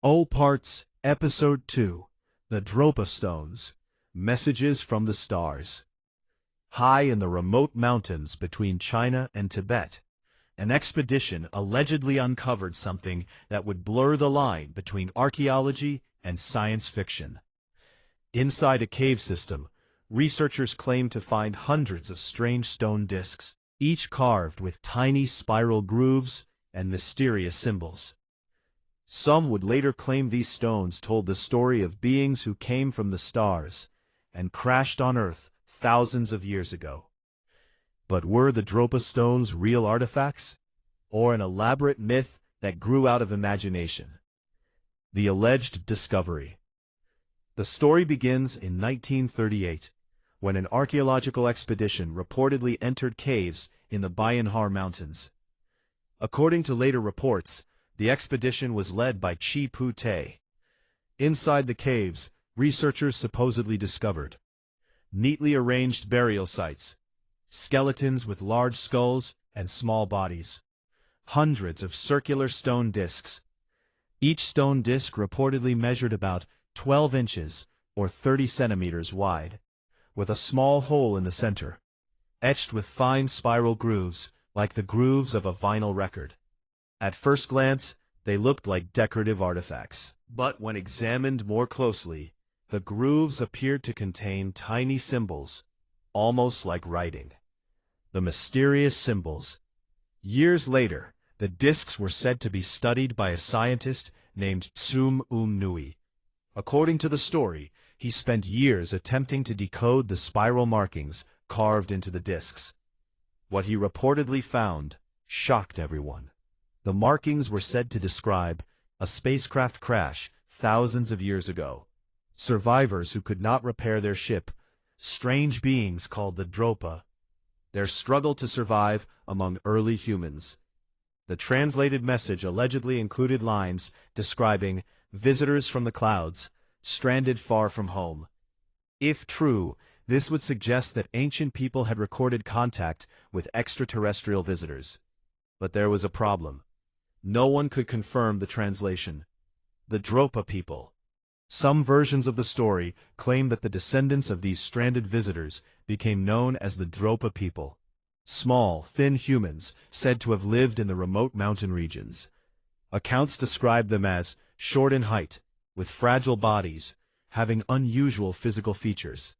OOParts, Episode 2, The Dropa Stones, Messages from the Stars. High in the remote mountains between China and Tibet, an expedition allegedly uncovered something that would blur the line between archaeology and science fiction. Inside a cave system, researchers claimed to find hundreds of strange stone discs, each carved with tiny spiral grooves and mysterious symbols. Some would later claim these stones told the story of beings who came from the stars and crashed on Earth thousands of years ago. But were the Dropa Stones real artifacts, or an elaborate myth that grew out of imagination? The alleged discovery. The story begins in 1938, when an archaeological expedition reportedly entered caves in the Bayanhar Mountains. According to later reports, the expedition was led by Chi Pu Te. Inside the caves, researchers supposedly discovered neatly arranged burial sites, skeletons with large skulls and small bodies, hundreds of circular stone discs. Each stone disc reportedly measured about 12 inches or 30 centimeters wide, with a small hole in the center, etched with fine spiral grooves like the grooves of a vinyl record. At first glance, they looked like decorative artifacts. But when examined more closely, the grooves appeared to contain tiny symbols, almost like writing. The mysterious symbols. Years later, the discs were said to be studied by a scientist named Tsum Nui. According to the story, he spent years attempting to decode the spiral markings carved into the discs. What he reportedly found shocked everyone. The markings were said to describe a spacecraft crash thousands of years ago, survivors who could not repair their ship, strange beings called the Dropa, their struggle to survive among early humans. The translated message allegedly included lines describing visitors from the clouds, stranded far from home. If true, this would suggest that ancient people had recorded contact with extraterrestrial visitors. But there was a problem. No one could confirm the translation. The Dropa people. Some versions of the story claim that the descendants of these stranded visitors became known as the Dropa people. Small, thin humans said to have lived in the remote mountain regions. Accounts describe them as short in height, with fragile bodies, having unusual physical features.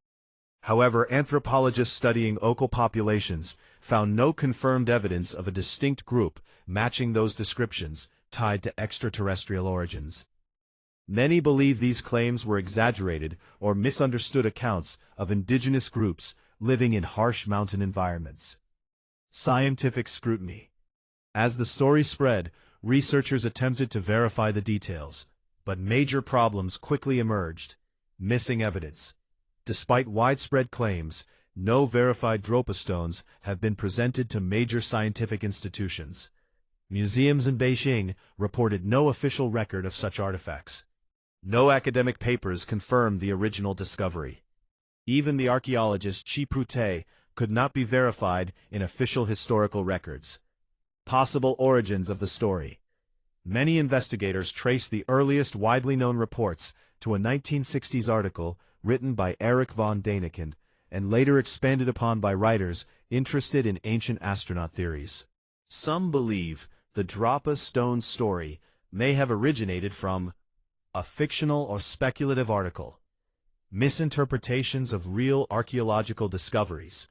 However, anthropologists studying local populations found no confirmed evidence of a distinct group matching those descriptions tied to extraterrestrial origins. Many believe these claims were exaggerated or misunderstood accounts of indigenous groups living in harsh mountain environments. Scientific scrutiny. As the story spread, researchers attempted to verify the details, but major problems quickly emerged. Missing evidence. Despite widespread claims, no verified Dropa stones have been presented to major scientific institutions. Museums in Beijing reported no official record of such artifacts. No academic papers confirmed the original discovery. Even the archaeologist Chi Pu Te could not be verified in official historical records. Possible origins of the story. Many investigators trace the earliest widely known reports to a 1960s article written by Erich von Däniken and later expanded upon by writers interested in ancient astronaut theories. Some believe the Dropa Stones story may have originated from a fictional or speculative article, misinterpretations of real archaeological discoveries,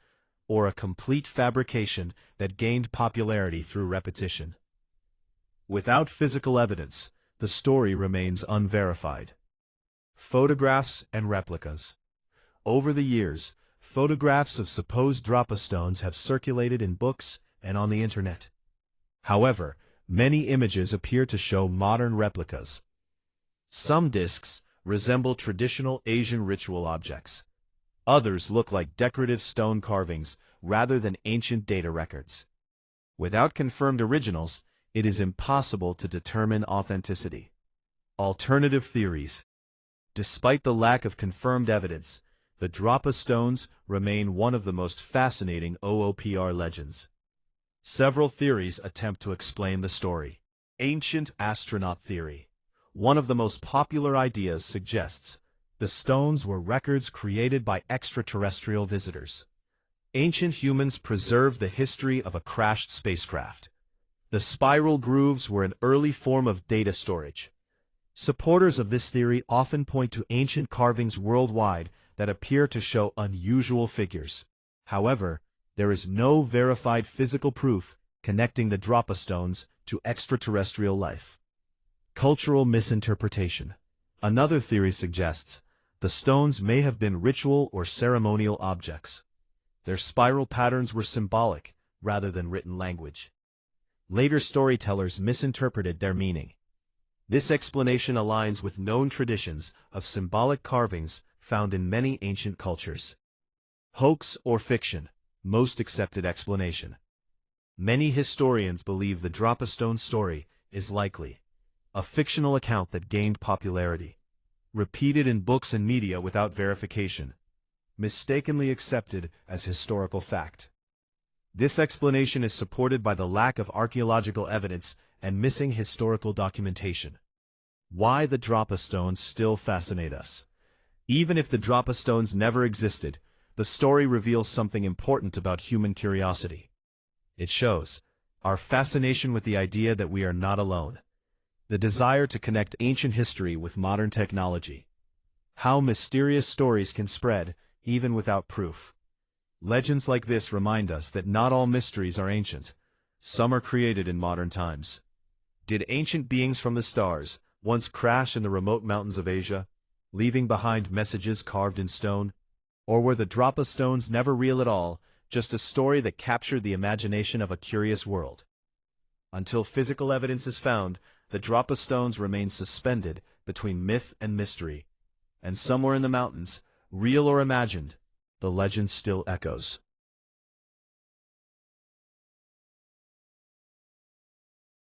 or a complete fabrication that gained popularity through repetition. Without physical evidence, the story remains unverified. Photographs and replicas. Over the years, photographs of supposed Dropa stones have circulated in books and on the internet. However, many images appear to show modern replicas. Some discs resemble traditional Asian ritual objects. Others look like decorative stone carvings rather than ancient data records. Without confirmed originals, it is impossible to determine authenticity. Alternative theories. Despite the lack of confirmed evidence, the Dropa stones remain one of the most fascinating OOPR legends. Several theories attempt to explain the story. Ancient astronaut theory. One of the most popular ideas suggests the stones were records created by extraterrestrial visitors. Ancient humans preserved the history of a crashed spacecraft. The spiral grooves were an early form of data storage. Supporters of this theory often point to ancient carvings worldwide that appear to show unusual figures. However, there is no verified physical proof connecting the Dropa stones to extraterrestrial life. Cultural misinterpretation. Another theory suggests the stones may have been ritual or ceremonial objects. Their spiral patterns were symbolic rather than written language. Later storytellers misinterpreted their meaning. This explanation aligns with known traditions of symbolic carvings found in many ancient cultures. Hoax or fiction, most accepted explanation. Many historians believe the Dropa Stone story is likely a fictional account that gained popularity, repeated in books and media without verification, mistakenly accepted as historical fact. This explanation is supported by the lack of archaeological evidence and missing historical documentation. Why the Dropa stones still fascinate us. Even if the Dropa stones never existed, the story reveals something important about human curiosity. It shows our fascination with the idea that we are not alone. The desire to connect ancient history with modern technology. How mysterious stories can spread, even without proof. Legends like this remind us that not all mysteries are ancient. Some are created in modern times. Did ancient beings from the stars once crash in the remote mountains of Asia, leaving behind messages carved in stone? Or were the Dropa stones never real at all, just a story that captured the imagination of a curious world? Until physical evidence is found, the Dropa stones remain suspended between myth and mystery. And somewhere in the mountains, real or imagined, the legend still echoes.